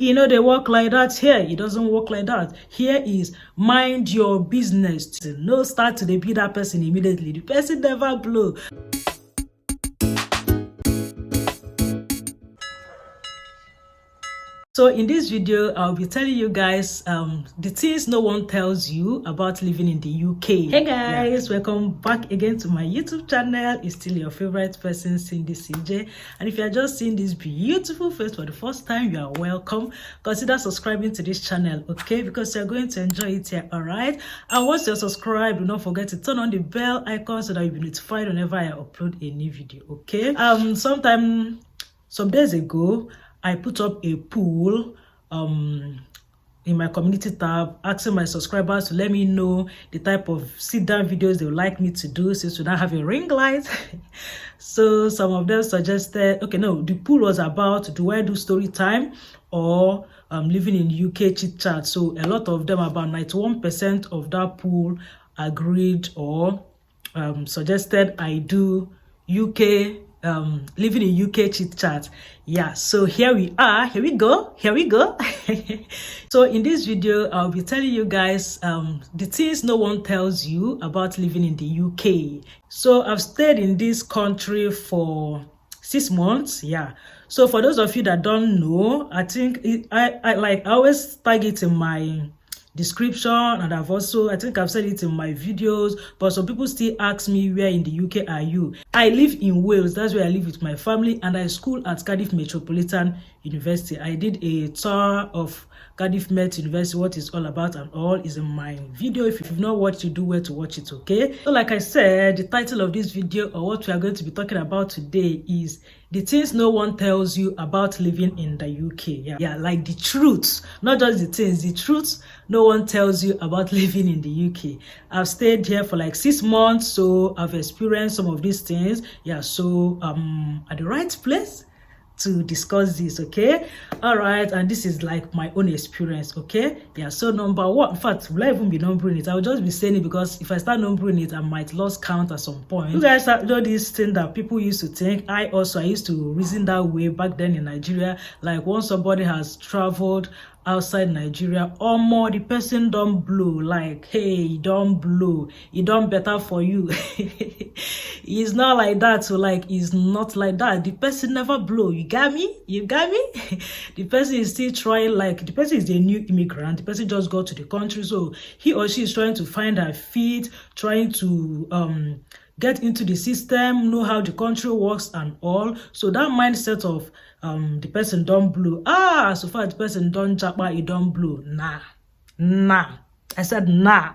They work like that. Here it doesn't work like that. Here is mind your business. No start to be that person immediately. The person never blow. So in this video, I'll be telling you guys the things no one tells you about living in the UK. Hey guys, welcome back again to my YouTube channel. It's still your favorite person, Cyndy Cjay. And if you are just seeing this beautiful face for the first time, you are welcome. Consider subscribing to this channel, okay? Because you're going to enjoy it here, all right? And once you're subscribed, do not forget to turn on the bell icon so that you'll be notified whenever I upload a new video, okay? Some days ago, I put up a poll in my community tab asking my subscribers to let me know the type of sit-down videos they would like me to do since we don't have a ring light. So some of them suggested, okay, no, the poll was about, do I do story time or living in UK chit chat? So a lot of them, about 91% of that poll agreed or suggested I do UK living in UK chit chat. Yeah, so here we are. Here we go. So in this video, I'll be telling you guys the things no one tells you about living in the UK. So I've stayed in this country for 6 months. Yeah, so for those of you that don't know, I think I always tag it in my description, and I think I've said it in my videos, but some people still ask me, where in the UK are you? I live in Wales. That's where I live with my family, and I school at Cardiff Metropolitan University. I did a tour of Cardiff Met University. What it's all about and all is in my video. If you've not watched it, do where to watch it, okay? So like I said, the title of this video, or what we are going to be talking about today, is the things no one tells you about living in the UK. Yeah, like the truth, not just the things, the truth no one tells you about living in the UK. I've stayed here for like 6 months, so I've experienced some of these things. Yeah, so at the right place to discuss this, okay? All right, and this is like my own experience, okay? Yeah, so number one, in fact, will I even be numbering it? I'll just be saying it because if I start numbering it, I might lose count at some point. You guys know this thing that people used to think. I used to reason that way back then in Nigeria. Like, once somebody has traveled outside Nigeria, or more, the person don't blow. Like, hey, don't blow, it don't better for you. It's not like that. So like, it's not like that. The person never blow. You got me? The person is still trying. Like, the person is a new immigrant. The person just got to the country, so he or she is trying to find her feet, trying to get into the system, know how the country works and all. So that mindset of the person don't blow. So far the person don't japa, it don't blow. Nah. I said nah.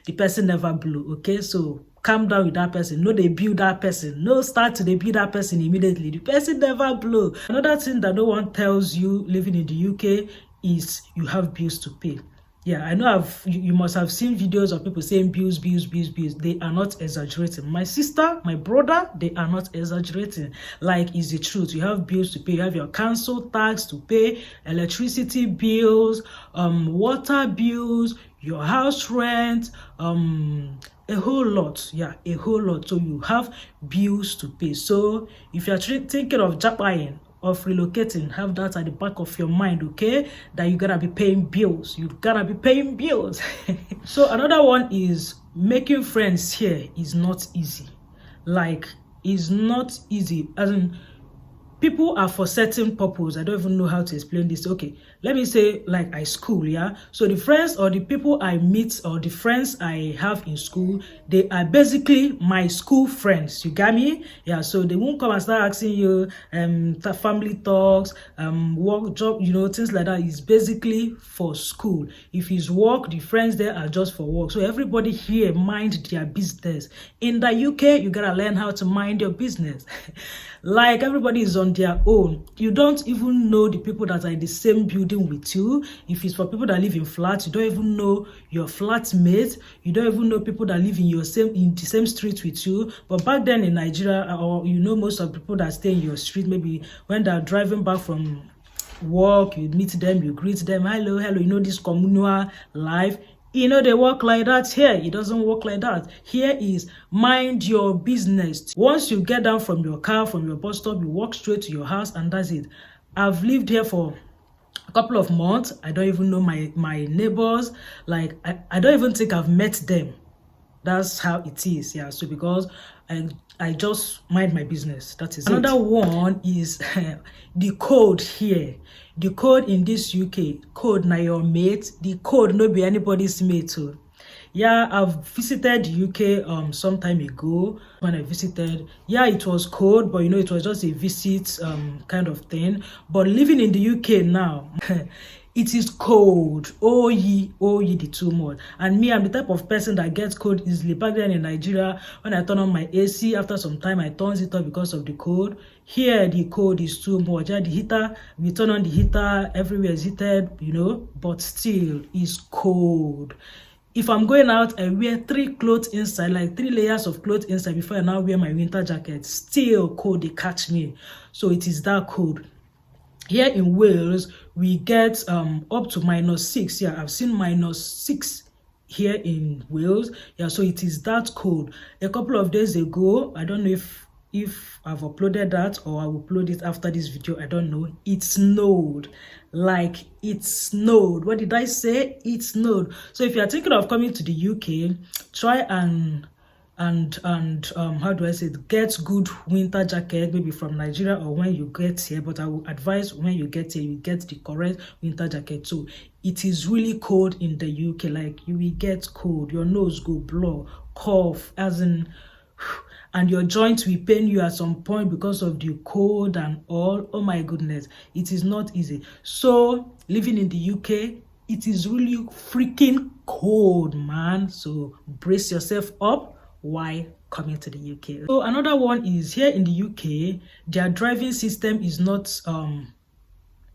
The person never blew, okay? So calm down with that person. No, they build that person. No start to they build that person immediately. The person never blow. Another thing that no one tells you living in the UK is you have bills to pay. Yeah, I know you must have seen videos of people saying bills. They are not exaggerating. My sister, my brother, they are not exaggerating. Like, it's the truth. You have bills to pay. You have your council tax to pay, electricity bills, water bills, your house rent, a whole lot. Yeah, a whole lot. So you have bills to pay. So if you're thinking of japaing, of relocating, have that at the back of your mind, okay? That you gotta be paying bills. You gotta be paying bills. So another one is making friends here is not easy. Like, it's not easy. As in, people are for certain purpose. I don't even know how to explain this. Okay, let me say, like, I school, yeah? So the friends or the people I meet or the friends I have in school, they are basically my school friends. You got me? Yeah, so they won't come and start asking you family talks, work, job, things like that. It's basically for school. If it's work, the friends there are just for work. So everybody here mind their business. In the UK, you gotta learn how to mind your business. Like, everybody is on their own. You don't even know the people that are in the same building with you. If it's for people that live in flats, you don't even know your flatmate. You don't even know people that live in the same street with you. But back then in Nigeria, or most of the people that stay in your street, maybe when they're driving back from work, you meet them, you greet them, hello, this communal life. They work like that. Here it doesn't work like that. Here is mind your business. Once you get down from your car, from your bus stop, you walk straight to your house, and that's it. I've lived here for couple of months. I don't even know my neighbors. Like I don't even think I've met them. That's how it is. Yeah, so because I just mind my business. That is another one is the code here. The code in this UK, code na your mate. The code no be anybody's mate too. Yeah, I've visited the UK some time ago. When I visited, yeah, it was cold, but you know, it was just a visit kind of thing. But living in the UK now, it is cold. Oh ye the too much. And me, I'm the type of person that gets cold easily. Back then in Nigeria, when I turn on my AC, after some time I turn it off because of the cold. Here the cold is too much. Yeah, the heater, we turn on the heater, everywhere is heated, you know, but still it's cold. If I'm going out, I wear 3 clothes inside, like 3 layers of clothes inside before I now wear my winter jacket. Still cold, they catch me. So it is that cold. Here in Wales, we get up to -6. Yeah, I've seen -6 here in Wales. Yeah, so it is that cold. A couple of days ago, I don't know if I've uploaded that or I will upload it after this video, I don't know. It snowed. Like it snowed. What did I say? It snowed. So if you are thinking of coming to the UK, try and how do I say it? Get good winter jacket, maybe from Nigeria or when you get here. But I will advise when you get here, you get the correct winter jacket too. It is really cold in the UK. Like you will get cold, your nose go blow, cough, as in, and your joints will pain you at some point because of the cold and all. Oh my goodness, it is not easy. So living in the UK, it is really freaking cold, man. So brace yourself up while coming to the UK. So another one is here in the UK, their driving system is not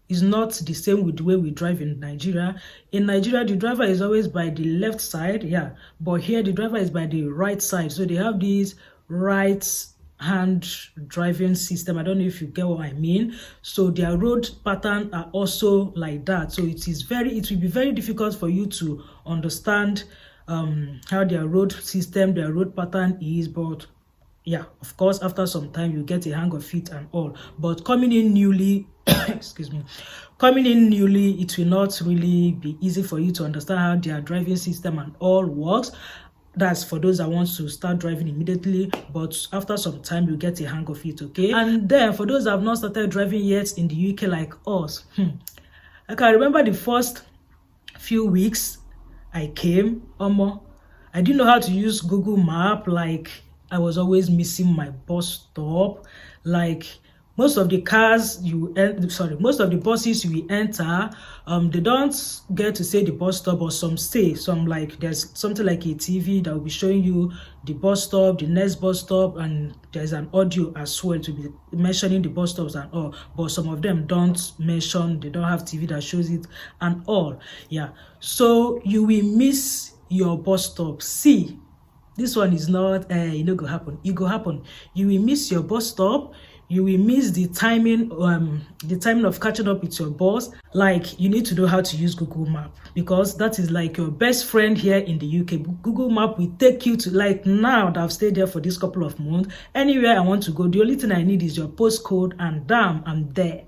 the same with the way we drive in Nigeria. In Nigeria, the driver is always by the left side, yeah, but here the driver is by the right side. So they have these right hand driving system. I don't know if you get what I mean. So their road pattern are also like that. So it will be very difficult for you to understand how their road system, their road pattern is. But yeah, of course, after some time you get a hang of it and all. But coming in newly excuse me, coming in newly, it will not really be easy for you to understand how their driving system and all works. That's for those that want to start driving immediately, but after some time you get a hang of it, okay? And then for those that have not started driving yet in the UK like us, I can remember the first few weeks I came, I didn't know how to use Google Map. Like I was always missing my bus stop. Like most of the most of the buses you enter, they don't get to say the bus stop, or some like there's something like a TV that will be showing you the bus stop, the next bus stop, and there's an audio as well to be mentioning the bus stops and all. But some of them don't mention, they don't have TV that shows it and all. Yeah, so you will miss your bus stop. See, this one is not go happen. It go happen. You will miss your bus stop. You will miss the timing of catching up with your bus. Like you need to know how to use Google Map, because that is like your best friend here in the UK. Google Map will take you to, like now that I've stayed there for this couple of months, anywhere I want to go, the only thing I need is your postcode and damn, I'm there.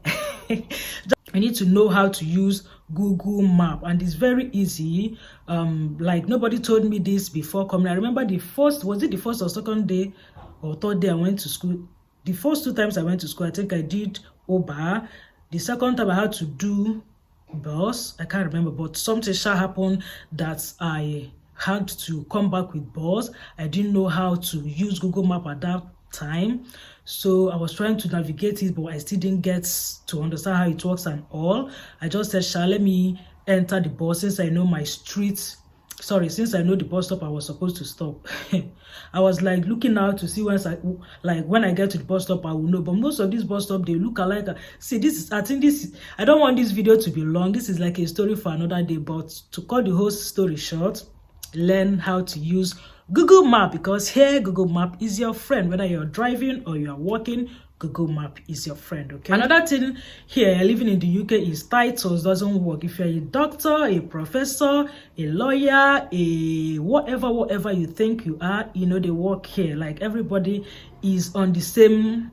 I need to know how to use Google Map, and it's very easy. Like nobody told me this before coming. I remember the first or second day or third day I went to school. The first 2 times I went to school, I think I did Uber. The second time I had to do bus. I can't remember, but something shall happen that I had to come back with bus. I didn't know how to use Google Map at that time, so I was trying to navigate it, but I still didn't get to understand how it works and all. I just said, let me enter the bus since I know my street. Since I know the bus stop I was supposed to stop. I was like looking out to see when I get to the bus stop I will know. But most of these bus stops, they look alike. See, I don't want this video to be long. This is like a story for another day, but to cut the whole story short, learn how to use Google Map, because here Google Map is your friend. Whether you're driving or you're walking, Google Map is your friend, okay? Another thing here, living in the UK, is titles doesn't work. If you're a doctor, a professor, a lawyer, a whatever you think you are, they work here. Like everybody is on the same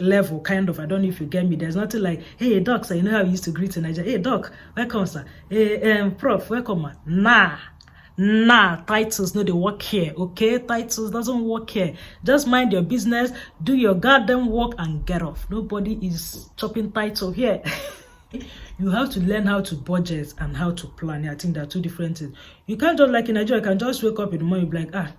level, kind of. I don't know if you get me. There's nothing like, hey doc, sir, you know how we used to greet in Nigeria. Hey doc, welcome sir. Hey prof, welcome man. Nah, titles no, they work here. Okay, titles doesn't work here. Just mind your business, do your goddamn work and get off. Nobody is chopping title here. You have to learn how to budget and how to plan. I think there are two different things. You can't just, like in Nigeria, you can just wake up in the morning and be like,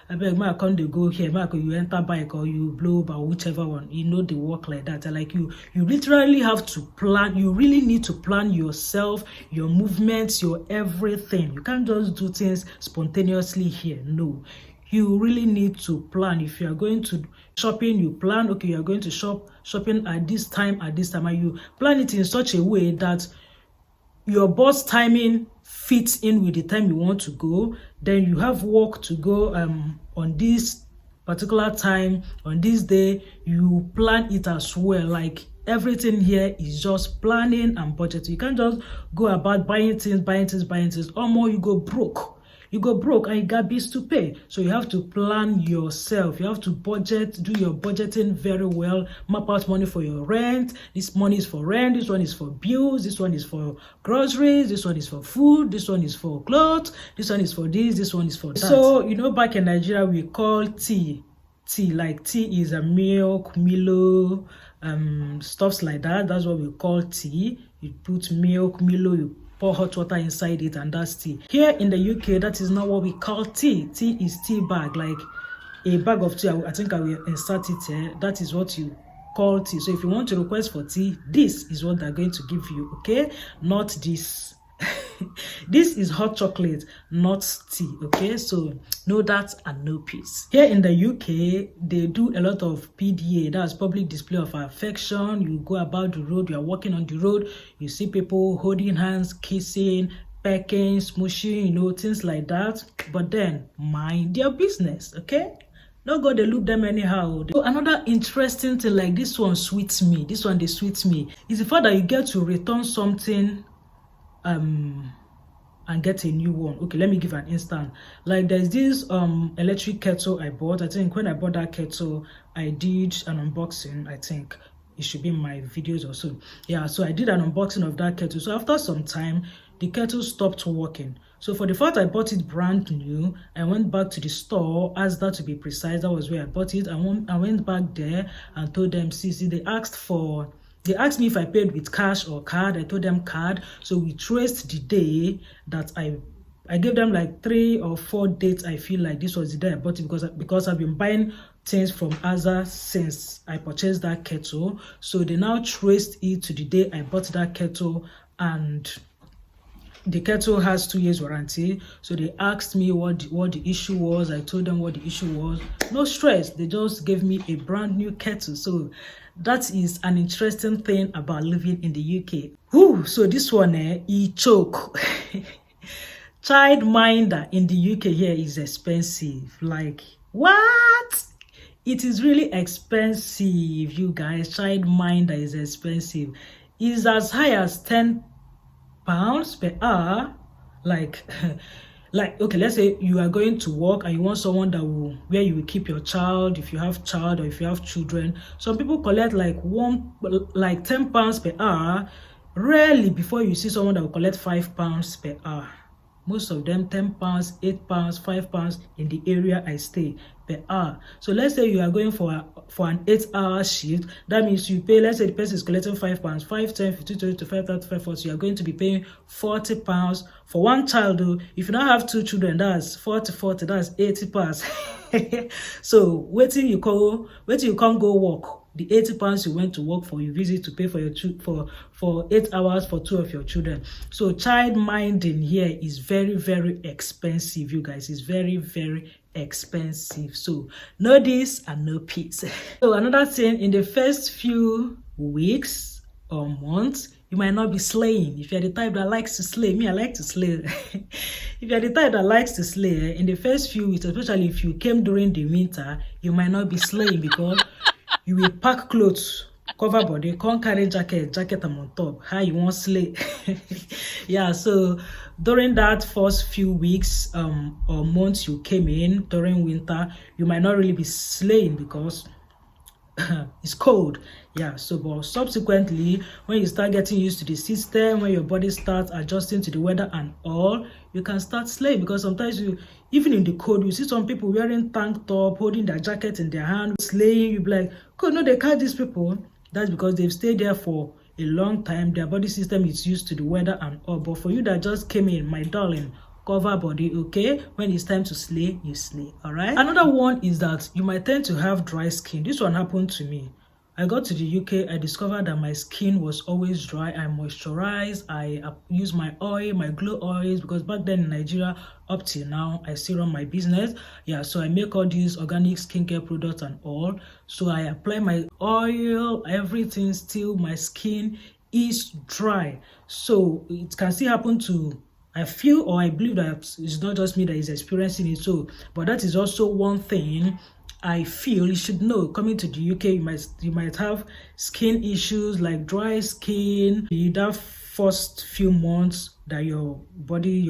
I beg my account, they go here, my you enter bike or you blow up or whichever one. You know, they work like that. And like you literally have to plan. You really need to plan yourself, your movements, your everything. You can't just do things spontaneously here. No, you really need to plan. If you are going to shopping, you plan, okay, you are going to shopping at this time, and you plan it in such a way that your boss timing fits in with the time you want to go. Then you have work to go on this particular time, on this day. You plan it as well. Like everything here is just planning and budgeting. You can't just go about buying things, or more you go broke. You go broke and you got bills to pay. So you have to plan yourself. You have to budget, do your budgeting very well. Map out money for your rent. This money is for rent. This one is for bills. This one is for groceries. This one is for food. This one is for clothes. This one is for this. This one is for that. So, you know, back in Nigeria, we call tea. Like tea is a milk, Milo, stuffs like that. That's what we call tea. You put milk, Milo, you pour hot water inside it, and that's tea. Here in the UK, that is not what we call tea. Tea is tea bag, like a bag of tea. I think I will insert it here. That is what you call tea. So if you want to request for tea, this is what they're going to give you, okay? Not this. This is hot chocolate, not tea, okay? So know that and know peace. Here in the UK, they do a lot of PDA, that's public display of affection. You go about the road, you are walking on the road, you see people holding hands, kissing, pecking, smooshing, you know, things like that. But then mind their business, okay? Don't go, they look them anyhow. So another interesting thing, like this one sweets me, this one they sweet me, is the fact that you get to return something and get a new one. Okay, let me give an instance. Like there's this electric kettle I bought. I think when I bought that kettle, I did an unboxing. I think it should be in my videos or so. Yeah, so I did an unboxing of that kettle. So after some time, the kettle stopped working. So for the fact I bought it brand new, I went back to the store, asked that to be precise, that was where I bought it. I went back there and told them, see, they asked me if I paid with cash or card. I told them card. So we traced the day that I gave them like 3 or 4 dates. I feel like this was the day I bought it, because I've been buying things from Aza since I purchased that kettle. So they now traced it to the day I bought that kettle, and the kettle has 2 years warranty. So they asked me what the issue was. I told them what the issue was. No stress. They just gave me a brand new kettle. So that is an interesting thing about living in the UK. Whew, so this one, choke. Childminder in the UK here is expensive. Like, what? It is really expensive, you guys. Childminder is expensive. It's as high as £10 per hour. Like okay, let's say you are going to work and you want someone where you will keep your child, if you have child or if you have children. Some people collect like £10 per hour. Rarely before you see someone that will collect £5 per hour. Most of them £10, £8, £5 in the area I stay per hour. So let's say you are going for an 8-hour shift. That means you pay, let's say the person is collecting £5, 5, 10, 15, 20, 25, 35, 40. So you are going to be paying £40 for one child. Though, if you now have 2 children, that's 40, that's £80. So waiting you can't go work. The £80 you went to work for, you visit to pay for your for 8 hours for 2 of your children. So child minding here is very, very expensive, you guys. It's very, very expensive. So know this and know peace. So another thing, in the first few weeks or months, you might not be slaying. If you're the type that likes to slay, me, I like to slay. If you're the type that likes to slay, in the first few weeks, especially if you came during the winter, you might not be slaying, because you will pack clothes, cover body, can't carry jacket I'm on top. How you want slay? Yeah, so during that first few weeks or months you came in during winter, you might not really be slaying, because it's cold. Yeah, so but subsequently, when you start getting used to the system, when your body starts adjusting to the weather and all, you can start slaying. Because sometimes you, even in the cold, you see some people wearing tank top, holding their jacket in their hand, slaying. You be like, cool, no, they catch these people. That's because they've stayed there for a long time. Their body system is used to the weather and all. But for you that just came in, my darling, cover body, okay? When it's time to slay, you slay. All right. Another one is that you might tend to have dry skin. This one happened to me. I got to the UK, I discovered that my skin was always dry. I moisturize, I use my oil, my glow oils, because back then in Nigeria, up till now, I still run my business. Yeah, so I make all these organic skincare products and all. So I apply my oil, everything, still my skin is dry. So it can still happen to, I feel, or I believe that it's not just me that is experiencing it. So, but that is also one thing I feel you should know. Coming to the UK, you might have skin issues like dry skin. That first few months that your body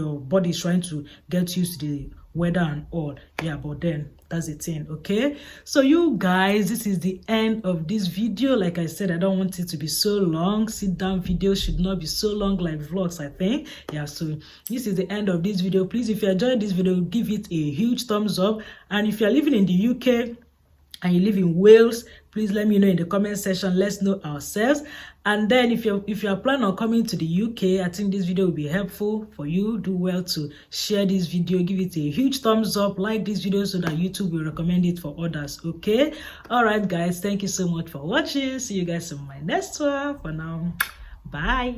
is trying to get used to the weather and all. Yeah, but then that's the thing. Okay, so you guys, this is the end of this video. Like I said, I don't want it to be so long. Sit down videos should not be so long like vlogs, I think. Yeah, so this is the end of this video. Please, if you enjoyed this video, give it a huge thumbs up. And if you're living in the UK and you live in Wales, please let me know in the comment section. Let's know ourselves. And then if you're planning on coming to the UK, I think this video will be helpful for you. Do well to share this video, give it a huge thumbs up, like this video so that YouTube will recommend it for others. Okay, all right guys, thank you so much for watching. See you guys in my next one. For now, bye.